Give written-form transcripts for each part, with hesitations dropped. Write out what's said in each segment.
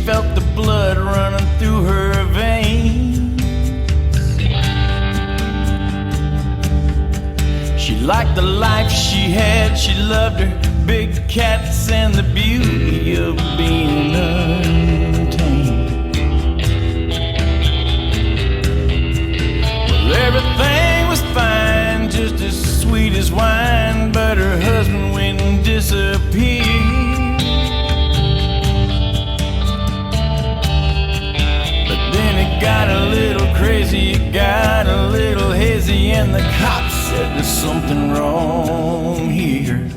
felt the blood running through her veins. She liked the life she had, she loved her big cats and the beauty of being untamed. Well, everything was fine, just as sweet as wine, but her husband went and disappeared. But then it got a little crazy, it got a little hazy, and the cops said there's something wrong here.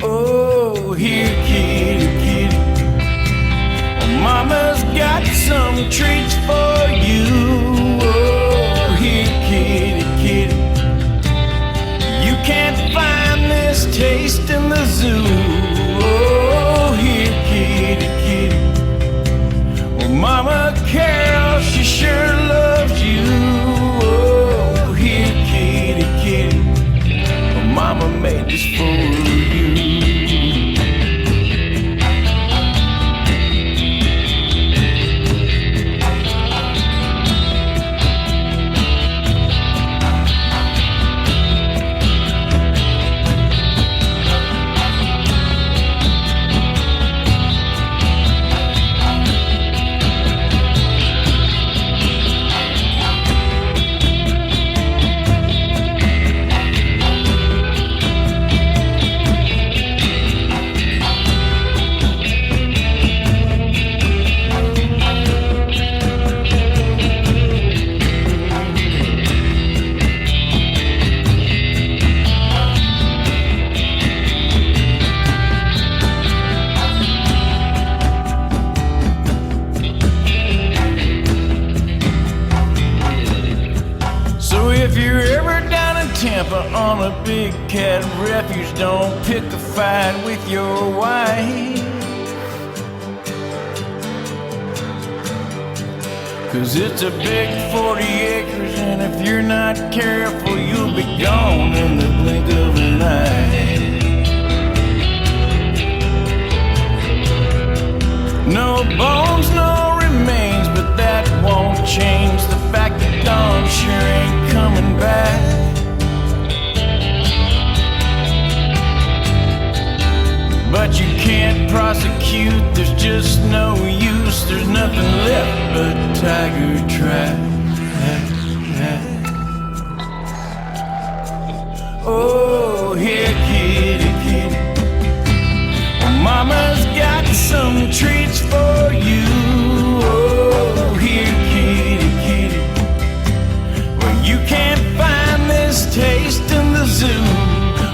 Oh, here, kitty, kitty, oh, mama's got some treats for you. Oh, here, kitty, kitty, you can't find this taste in the zoo. Oh, here, kitty, kitty, well, Mama Carol, she sure loves you. Oh, here, kitty, kitty, well, Mama made this for you. If you're ever down in Tampa on a big cat refuge, don't pick a fight with your wife, 'cause it's a big 40 acres, and if you're not careful, you'll be gone in the blink of an eye. No bones, no remains, but that won't change the fact that Dawn sure ain't coming back. But you can't prosecute, there's just no use, there's nothing left but tiger trap. Oh, here, kitty, kitty, well, Mama's got some treats for you. Oh, here, kitty, kitty, well, you can't find this taste in the zoo.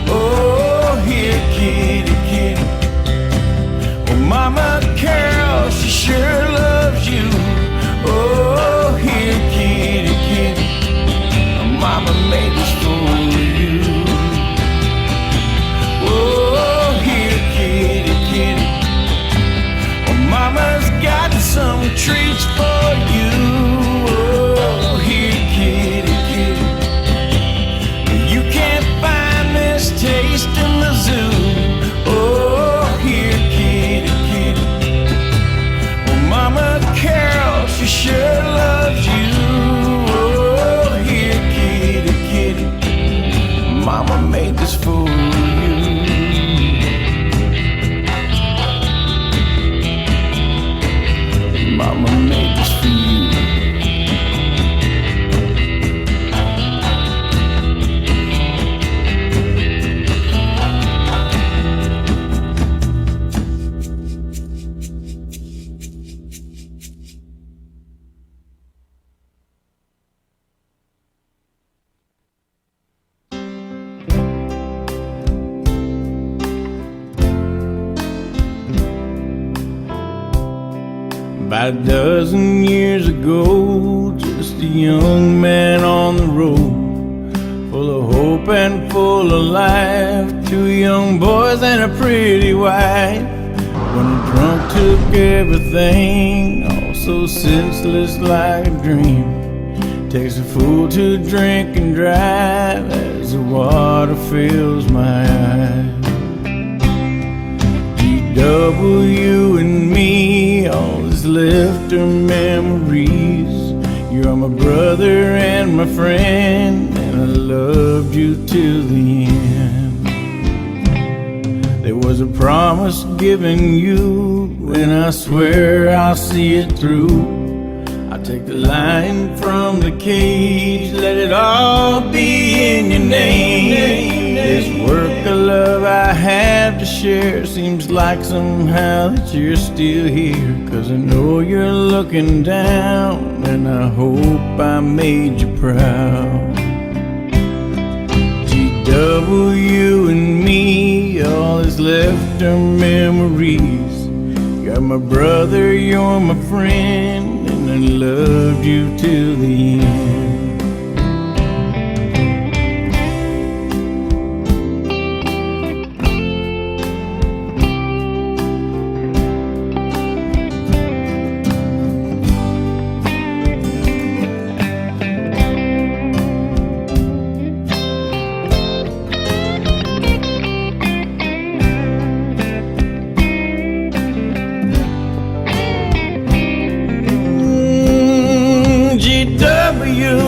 Oh, here, kitty, kitty, well, Mama Carol, she sure loves you. Oh, here, kitty, kitty, well, Mama made this for you. Oh, here, kitty, kitty, well, Mama's got some treats for you. Oh, here, kitty, kitty, you can't find this taste in the zoo. Oh, here, kitty, kitty, well, Mama Carol, she sure loves you. Oh, here, kitty, kitty, Mama made this for you. Mama made this for you. About a dozen years ago, just a young man on the road, full of hope and full of life. 2 young boys and a pretty wife. When the drunk took everything, all so senseless like a dream. Takes a fool to drink and drive as the water fills my eyes. GW and me, all that's left are memories. You're my brother and my friend, and I loved you till the end. There was a promise given you, and I swear I'll see it through. I take the line from the cage, let it all be in your name. This work of love I have to share, seems like somehow that you're still here. 'Cause I know you're looking down, and I hope I made you proud. GW and me, all that's left are memories. You're my brother, you're my friend, and I loved you till the end. GW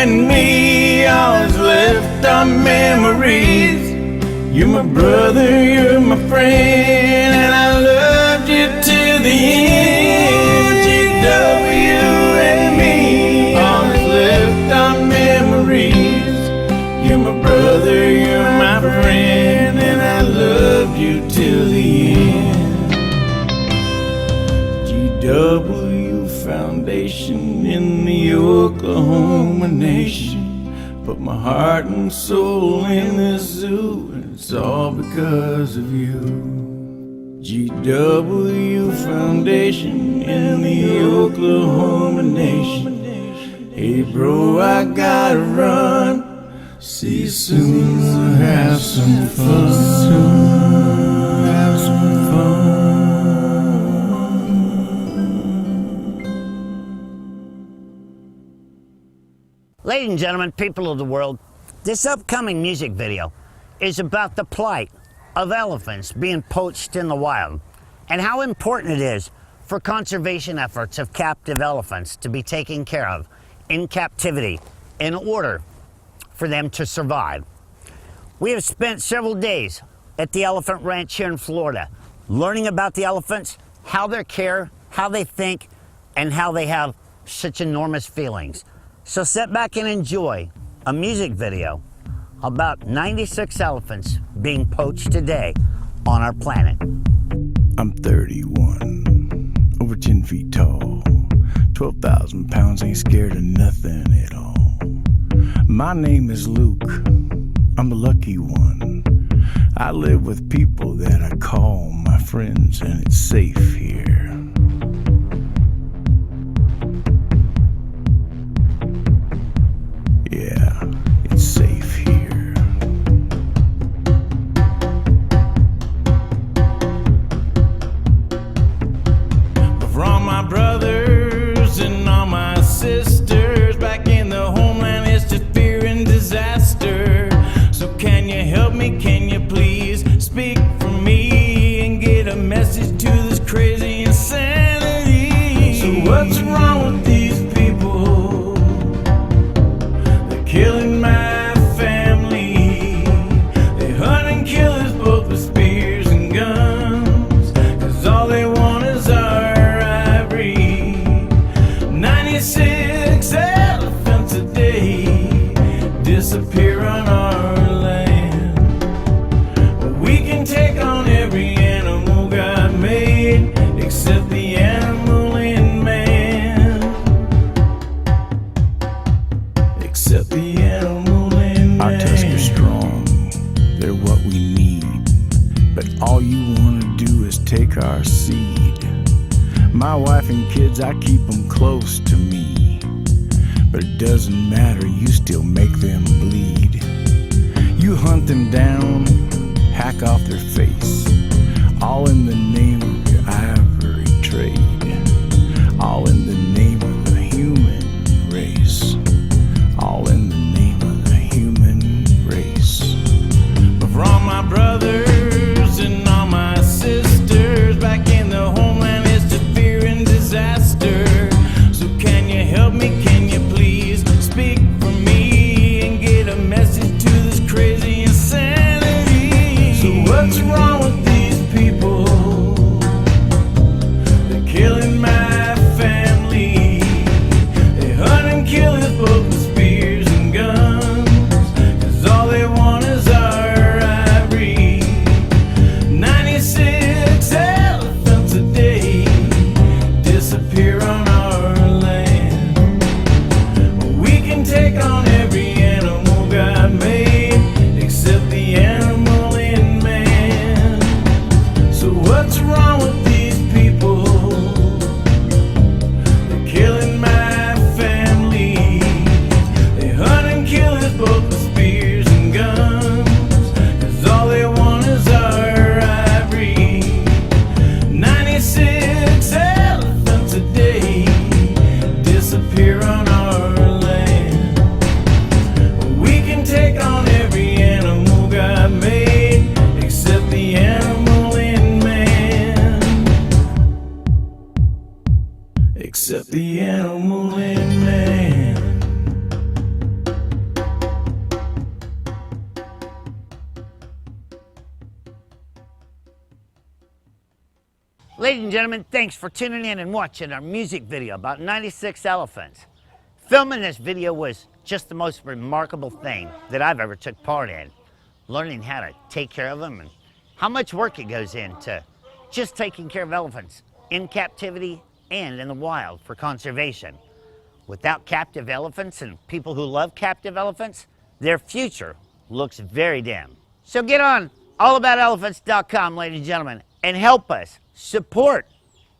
and me, always left our memories. You're my brother, you're my friend, and I loved you till the end. GW and me, always left our memories. You're my brother, you're my friend, and I loved you till the end. GW foundation in the Oklahoma nation, put my heart and soul in this zoo, and it's all because of you. GW foundation in the Oklahoma nation. Hey bro, I gotta run, see you soon, have some fun, have some fun. Ladies and gentlemen, people of the world, this upcoming music video is about the plight of elephants being poached in the wild and how important it is for conservation efforts of captive elephants to be taken care of in captivity in order for them to survive. We have spent several days at the Elephant Ranch here in Florida learning about the elephants, how they care, how they think, and how they have such enormous feelings. So sit back and enjoy a music video about 96 elephants being poached today on our planet. I'm 31, over 10 feet tall, 12,000 pounds, ain't scared of nothing at all. My name is Luke, I'm the lucky one. I live with people that I call my friends, and it's safe here. Yeah, it's safe here. But for all my brothers and all my sisters back in the homeland, it's just fear and disaster. So can you help me? Can you please speak for me and get a message to this crazy insanity? So what's wrong with these people? Killing my family. They hunt and kill us both with spears and guns, 'cause all they want is our ivory. 96 elephants a day disappear on our land. But we can take on every animal God made, except the animal in man. Except the animal in man. Our tusks are strong, they're what we need. But all you wanna do is take our seed. My wife and kids, I keep them close to me. But it doesn't matter, you still make them bleed. You hunt them down, hack off their face, all in the name of your ivory trade. All in the name of the human race. All in the name of the human race. But for all my brothers and all my sisters appear on our land. We can take on every animal God made, except the animal in man. Except the animal in man. Ladies and gentlemen, thanks for tuning in and watching our music video about 96 elephants. Filming this video was just the most remarkable thing that I've ever took part in. Learning how to take care of them and how much work it goes into just taking care of elephants in captivity and in the wild for conservation. Without captive elephants and people who love captive elephants, their future looks very dim. So get on allaboutelephants.com, ladies and gentlemen, and help us support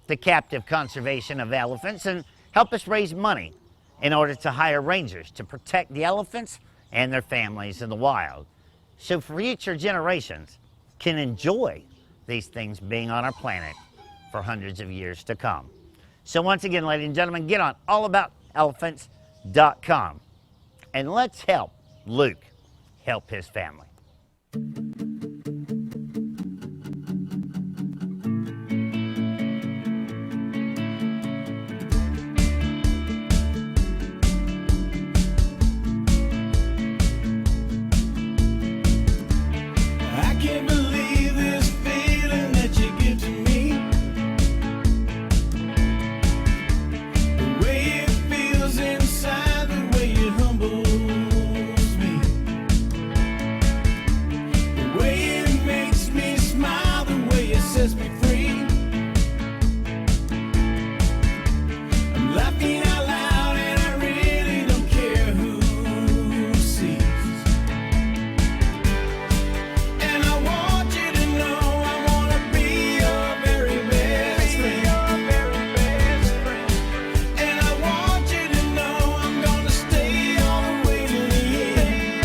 the captive conservation of elephants and help us raise money in order to hire rangers to protect the elephants and their families in the wild, so future generations can enjoy these things being on our planet for hundreds of years to come. So once again, ladies and gentlemen, get on allaboutelephants.com and let's help Luke help his family. I can't believe this feeling that you give to me. The way it feels inside, the way it humbles me. The way it makes me smile, the way it sets me free. I'm laughing out loud and I really don't care who sees. And I want you to know I want to be your very best friend. And I want you to know I'm gonna stay all the way to the end.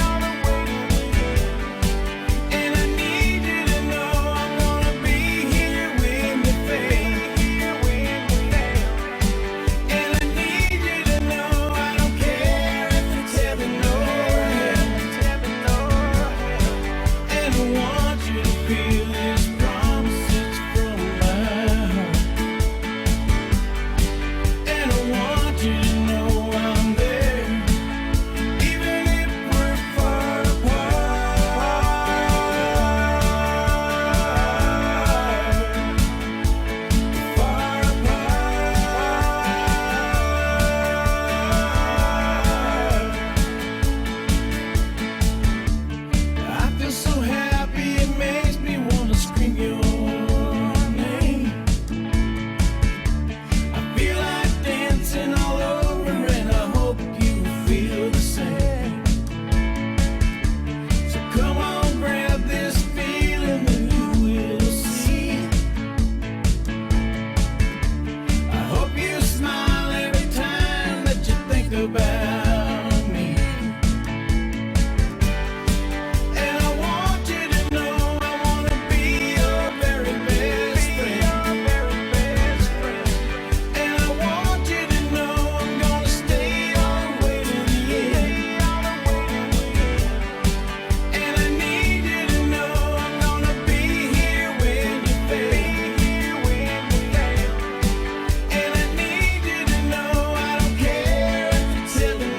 And I need you to know I'm gonna be here when you fail. And I need you to know I don't care if it's heaven or hell. And I want you to feel these promises from my heart. And I want you to know I'm there, even if we're far apart. Far apart. I feel so happy, it makes me want to scream your name. I feel like dancing all over, and I hope you feel the same. So come on, grab this feeling and you will see. I hope you smile every time that you think about me. And I want you to know I want to be your very best friend. And I want you to know I'm gonna stay all the way to the end. And I need you to know I'm gonna be here when you fail. And I need you to know I don't care if it's heaven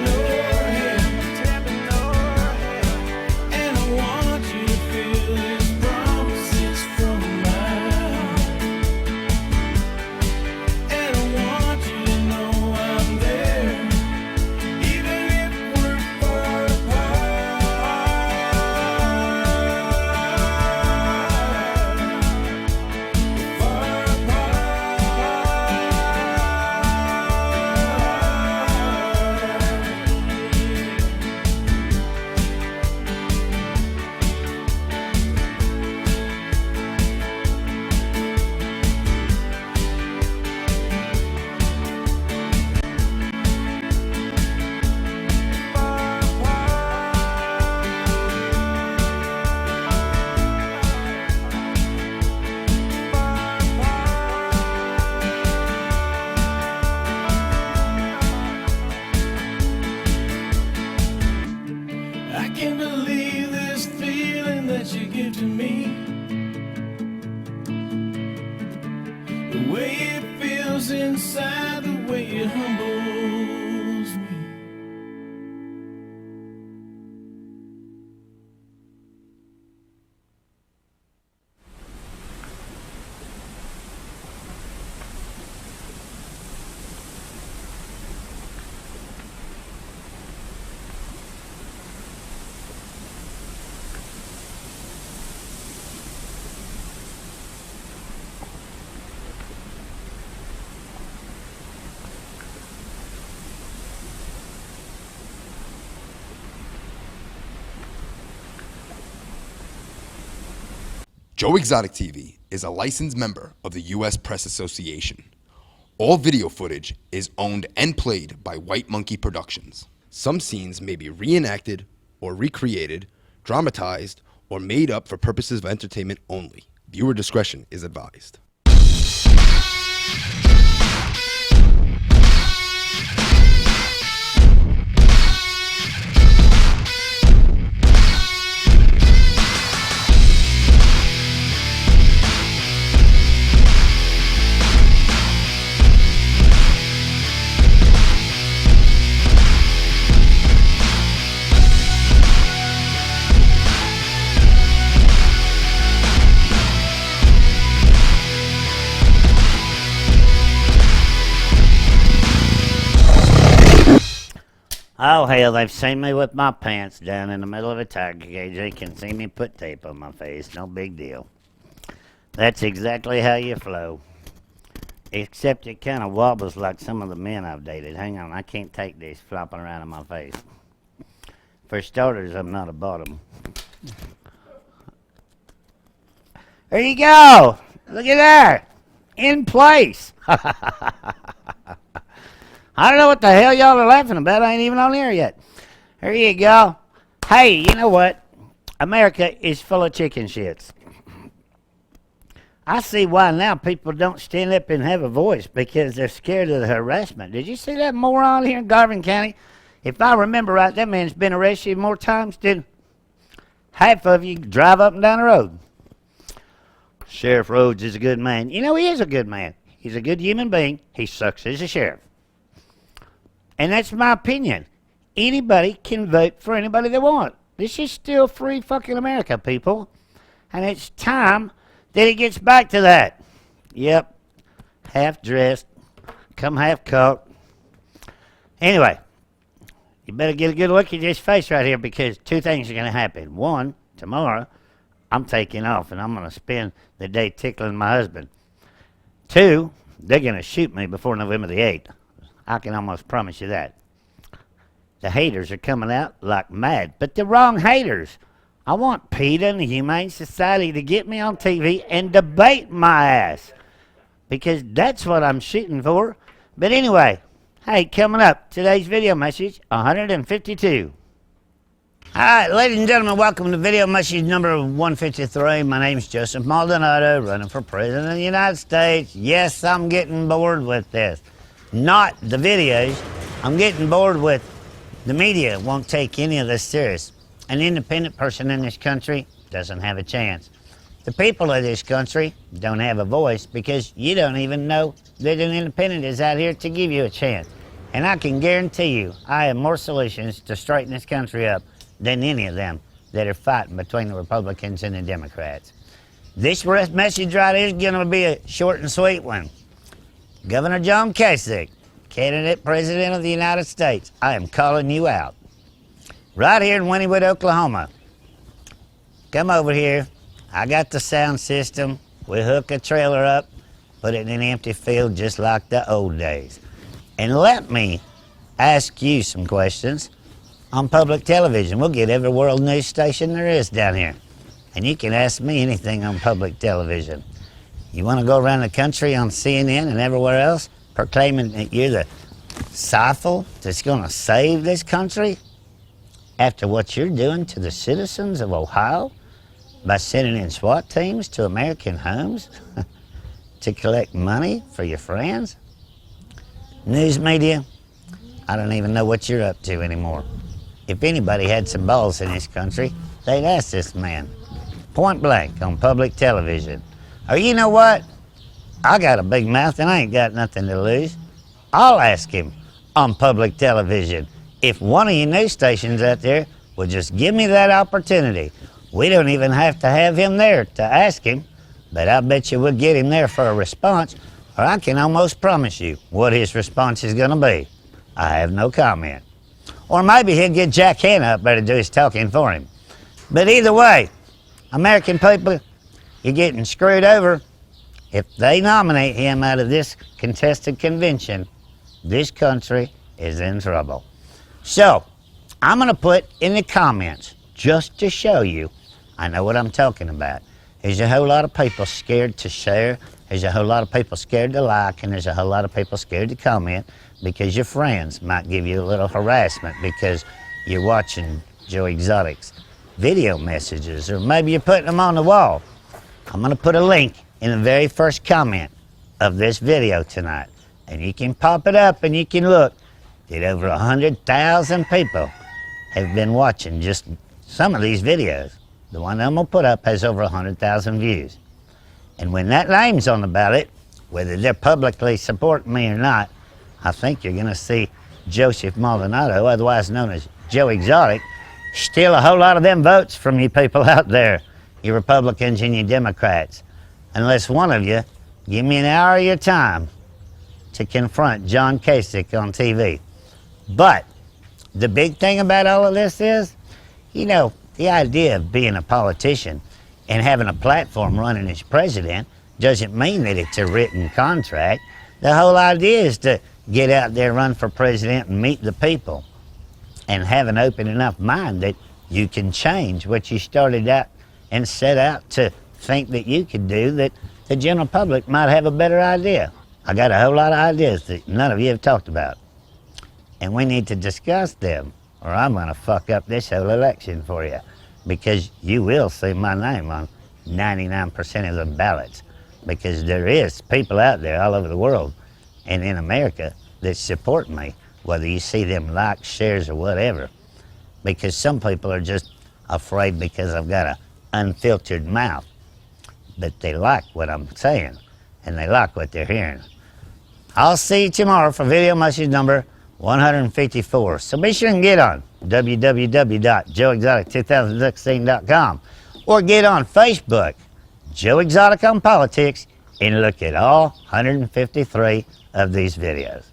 give to me, the way it feels inside, the way it humbles me. Joe Exotic TV is a licensed member of the U.S. Press Association. All video footage is owned and played by White Monkey Productions. Some scenes may be reenacted or recreated, dramatized, or made up for purposes of entertainment only. Viewer discretion is advised. Oh, hell, they've seen me with my pants down in the middle of a tiger cage. They can see me put tape on my face. No big deal. That's exactly how you flow. Except it kind of wobbles like some of the men I've dated. Hang on, I can't take this flopping around in my face. For starters, I'm not a bottom. There you go. Look at that. In place. I don't know what the hell y'all are laughing about. I ain't even on air yet. There you go. Hey, you know what? America is full of chicken shits. I see why now people don't stand up and have a voice, because they're scared of the harassment. Did you see that moron here in Garvin County? If I remember right, that man's been arrested more times than half of you drive up and down the road. Sheriff Rhodes is a good man. You know, he is a good man. He's a good human being. He sucks as a sheriff. And that's my opinion. Anybody can vote for anybody they want. This is still free fucking America, people. And it's time that it gets back to that. Yep. Half dressed. Come half cocked. Anyway, you better get a good look at this face right here, because two things are going to happen. One, tomorrow, I'm taking off and I'm going to spend the day tickling my husband. Two, they're going to shoot me before November the 8th. I can almost promise you that. The haters are coming out like mad, but the wrong haters. I want PETA and the Humane Society to get me on TV and debate my ass, because that's what I'm shooting for. But anyway, hey, coming up, today's video message 152. All right, ladies and gentlemen, welcome to video message number 153. My name's Joseph Maldonado, running for President of the United States. Yes, I'm getting bored with this. Not the videos. I'm getting bored with the media won't take any of this serious. An independent person in this country doesn't have a chance. The people of this country don't have a voice, because you don't even know that an independent is out here to give you a chance. And I can guarantee you, I have more solutions to straighten this country up than any of them that are fighting between the Republicans and the Democrats. This message right here is going to be a short and sweet one. Governor John Kasich, candidate president of the United States, I am calling you out. Right here in Wynnewood, Oklahoma. Come over here. I got the sound system. We hook a trailer up, put it in an empty field just like the old days. And let me ask you some questions on public television. We'll get every world news station there is down here. And you can ask me anything on public television. You want to go around the country on CNN and everywhere else proclaiming that you're the sifle that's going to save this country after what you're doing to the citizens of Ohio by sending in SWAT teams to American homes to collect money for your friends? News media, I don't even know what you're up to anymore. If anybody had some balls in this country, they'd ask this man. point blank on public television. Or you know what? I got a big mouth and I ain't got nothing to lose. I'll ask him on public television if one of you news stations out there would just give me that opportunity. We don't even have to have him there to ask him, but I bet you we'll get him there for a response, or I can almost promise you what his response is gonna be. I have no comment. Or maybe he'll get Jack Hanna up there to do his talking for him. But either way, American people, you're getting screwed over. If they nominate him out of this contested convention, this country is in trouble. So, I'm gonna put in the comments, just to show you, I know what I'm talking about. There's a whole lot of people scared to share, there's a whole lot of people scared to like, and there's a whole lot of people scared to comment because your friends might give you a little harassment because you're watching Joe Exotic's video messages, or maybe you're putting them on the wall. I'm gonna put a link in the very first comment of this video tonight, and you can pop it up and you can look that over 100,000 people have been watching just some of these videos. The one I'm gonna put up has over 100,000 views. And when that name's on the ballot, whether they're publicly supporting me or not, I think you're gonna see Joseph Maldonado, otherwise known as Joe Exotic, steal a whole lot of them votes from you people out there, you Republicans and you Democrats. Unless one of you give me an hour of your time to confront John Kasich on TV. But the big thing about all of this is, you know, the idea of being a politician and having a platform running as president doesn't mean that it's a written contract. The whole idea is to get out there, run for president, and meet the people, and have an open enough mind that you can change what you started out and set out to think that you could do, that the general public might have a better idea. I got a whole lot of ideas that none of you have talked about, and we need to discuss them, or I'm gonna fuck up this whole election for you, because you will see my name on 99% of the ballots, because there is people out there all over the world and in America that support me, whether you see them likes, shares, or whatever, because some people are just afraid because I've got an unfiltered mouth. But they like what I'm saying, and they like what they're hearing. I'll see you tomorrow for video message number 154. So be sure and get on www.joeexotic2016.com, or get on Facebook, Joe Exotic on Politics, and look at all 153 of these videos.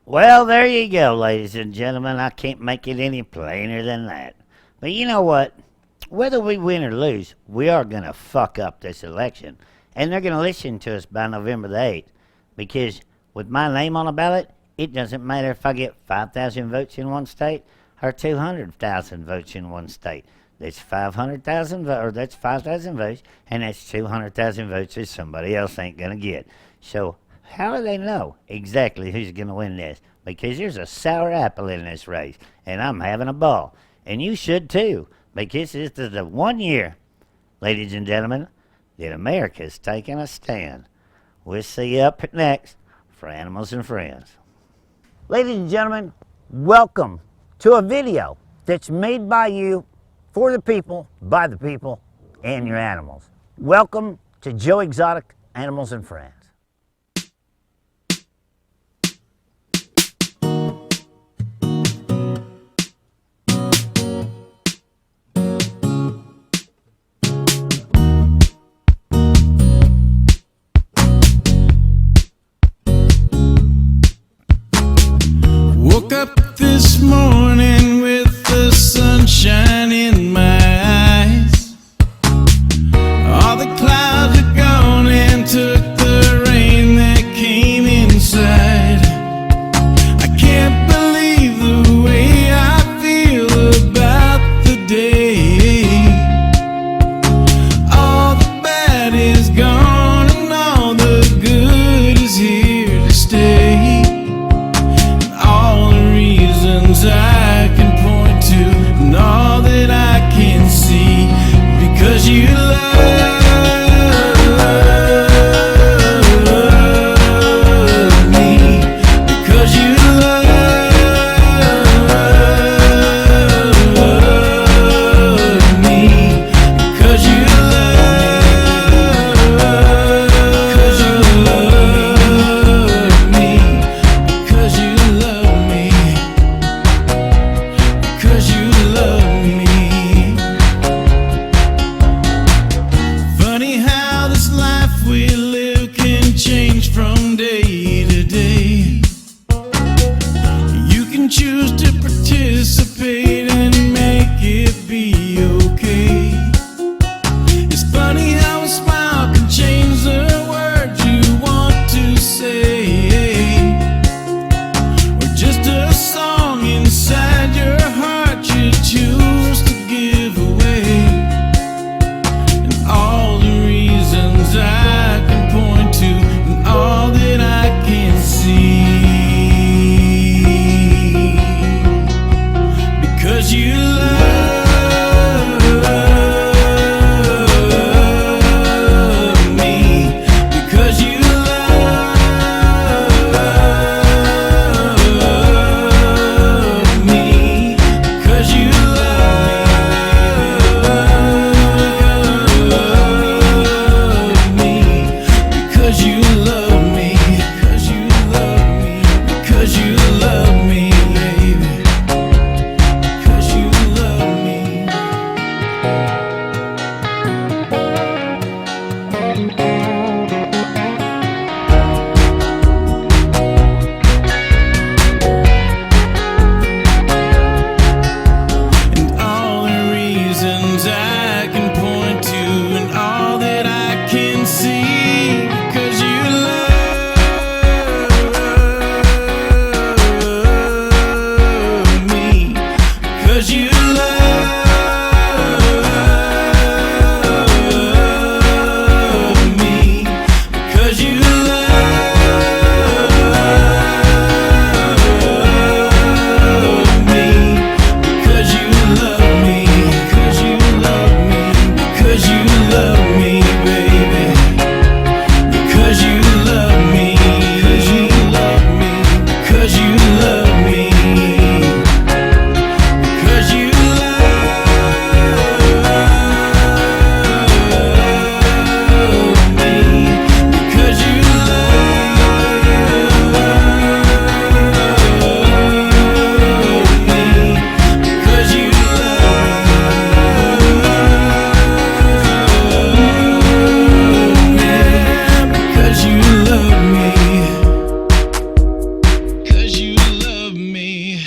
Well, there you go, ladies and gentlemen. I can't make it any plainer than that. But you know what? Whether we win or lose, we are going to fuck up this election. And they're going to listen to us by November the 8th. Because with my name on the ballot, it doesn't matter if I get 5,000 votes in one state or 200,000 votes in one state. That's 500,000 or that's 5,000 votes, and that's 200,000 votes that somebody else ain't going to get. So how do they know exactly who's going to win this? Because there's a sour apple in this race, and I'm having a ball. And you should too, because this is the 1 year, ladies and gentlemen, that America's taking a stand. We'll see you up next for Animals and Friends. Ladies and gentlemen, welcome to a video that's made by you, for the people, by the people, and your animals. Welcome to Joe Exotic Animals and Friends. Woke up this morning with the sunshine in my eyes. All the clouds are gone and took the rain that came inside. I can't believe the way I feel about the day. All the bad is gone and all the good is here to stay. I can point to and all that I can see, because because you love me, because you love me, because you love me, because you love me, because you love me. Funny how this life we live can change from day to day. You can choose to participate and make it be okay. It's funny how a smile can change the words you want to say, or just a song inside your heart you choose to give away. And all the reasons I can point to, and all that I can see, because you love me, because you love me, because you love me, because you love me, because you love me, because you love me, baby, because you love me. And all the reasons I can point to, and all that I can see, because you love me, because you love me, because you love me, because you love me, because you love me, because you love me, baby, because you love me, because you love me, because you love me, because you love me, because you love me, because you because you love me, because you love me.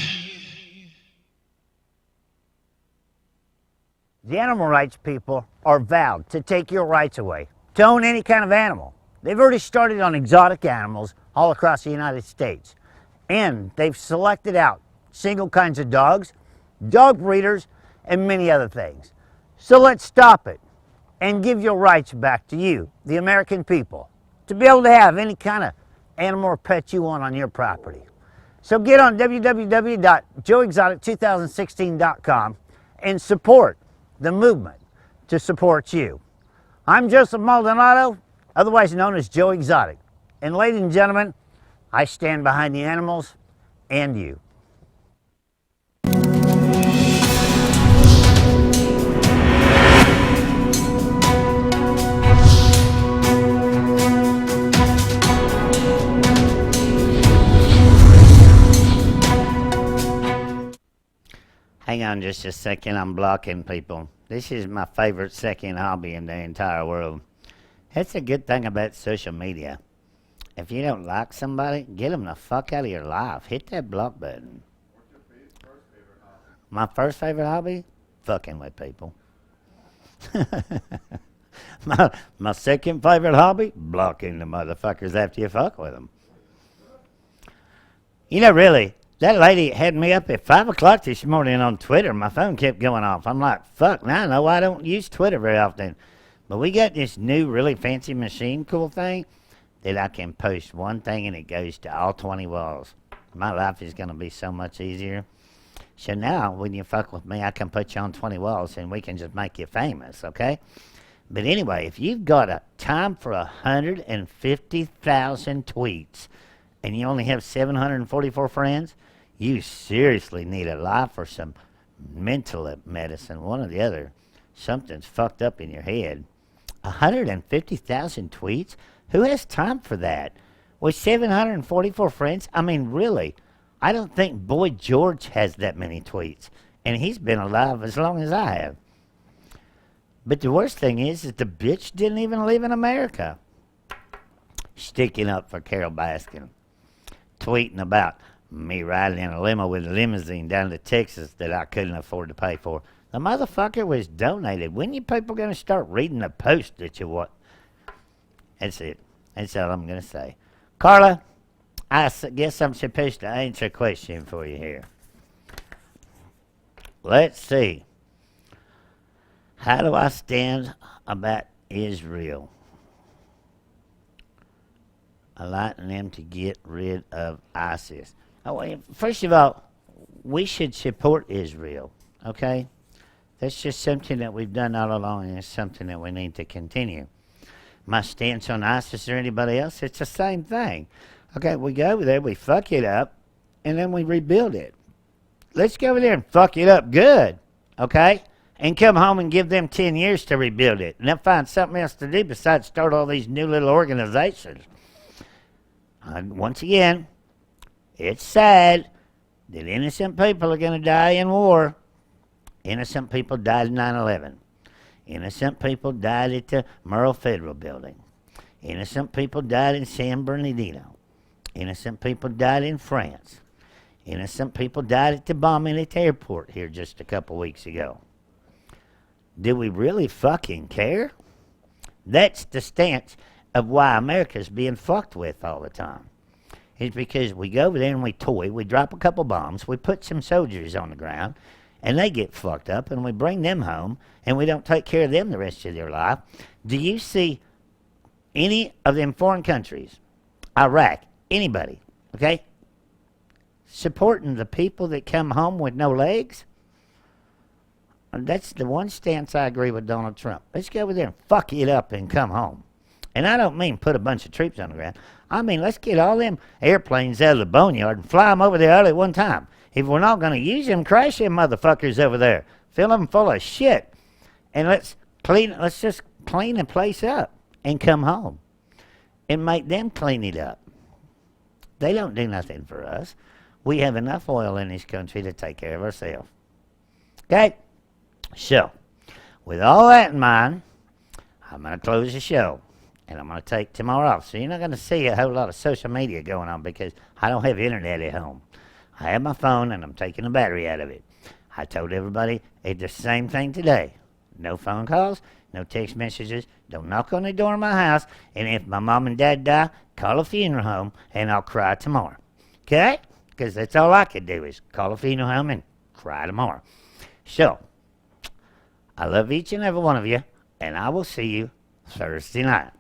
The animal rights people are vowed to take your rights away to own any kind of animal. They've already started on exotic animals all across the United States. And they've selected out single kinds of dogs, dog breeders, and many other things. So let's stop it and give your rights back to you, the American people, to be able to have any kind of animal or pet you want on your property. So get on www.joeexotic2016.com and support the movement to support you. I'm Joseph Maldonado, otherwise known as Joe Exotic. And ladies and gentlemen, I stand behind the animals and you. Hang on just a second, I'm blocking people. This is my favorite second hobby in the entire world. That's a good thing about social media. If you don't like somebody, get them the fuck out of your life. Hit that block button. What's your first favorite hobby? My first favorite hobby? Fucking with people. my second favorite hobby? Blocking the motherfuckers after you fuck with them. You know, really, that lady had me up at 5 o'clock this morning on Twitter. My phone kept going off. I'm like, fuck, now I know I don't use Twitter very often. But we got this new really fancy machine cool thing that I can post one thing and it goes to all 20 walls. My life is going to be so much easier. So now, when you fuck with me, I can put you on 20 walls and we can just make you famous, okay? But anyway, if you've got a time for 150,000 tweets and you only have 744 friends, you seriously need a life or some mental medicine, one or the other. Something's fucked up in your head. 150,000 tweets? Who has time for that? With 744 friends? I mean, really, I don't think Boy George has that many tweets, and he's been alive as long as I have. But the worst thing is that the bitch didn't even live in America. Sticking up for Carol Baskin. Tweeting about me riding in a limo with a limousine down to Texas that I couldn't afford to pay for. The motherfucker was donated. When you people going to start reading the post that you want? That's it. That's all I'm going to say. Carla, I guess I'm supposed to answer a question for you here. Let's see. How do I stand about Israel? Allowing them to get rid of ISIS. Oh, first of all, we should support Israel, okay? That's just something that we've done all along, and it's something that we need to continue. My stance on ISIS or anybody else, it's the same thing. Okay, we go over there, we fuck it up, and then we rebuild it. Let's go over there and fuck it up good, okay? And come home and give them 10 years to rebuild it. And they'll find something else to do besides start all these new little organizations. Once again, it's sad that innocent people are going to die in war. Innocent people died in 9/11. Innocent people died at the Merle Federal Building. Innocent people died in San Bernardino. Innocent people died in France. Innocent people died at the bombing at the airport here just a couple weeks ago. Do we really fucking care? That's the stance of why America's being fucked with all the time. It's because we go over there and we toy, we drop a couple bombs, we put some soldiers on the ground, and they get fucked up, and we bring them home, and we don't take care of them the rest of their life. Do you see any of them foreign countries, Iraq, anybody, okay, supporting the people that come home with no legs? That's the one stance I agree with Donald Trump. Let's go over there and fuck it up and come home. And I don't mean put a bunch of troops on the ground. I mean, let's get all them airplanes out of the boneyard and fly them over there all at one time. If we're not going to use them, crash them motherfuckers over there. Fill them full of shit. And let's just clean the place up and come home. And make them clean it up. They don't do nothing for us. We have enough oil in this country to take care of ourselves. Okay? So, with all that in mind, I'm going to close the show. And I'm going to take tomorrow off. So you're not going to see a whole lot of social media going on because I don't have internet at home. I have my phone and I'm taking the battery out of it. I told everybody it's the same thing today. No phone calls, no text messages, don't knock on the door of my house, and if my mom and dad die, call a funeral home and I'll cry tomorrow. Okay? Because that's all I could do is call a funeral home and cry tomorrow. So, I love each and every one of you, and I will see you Thursday night.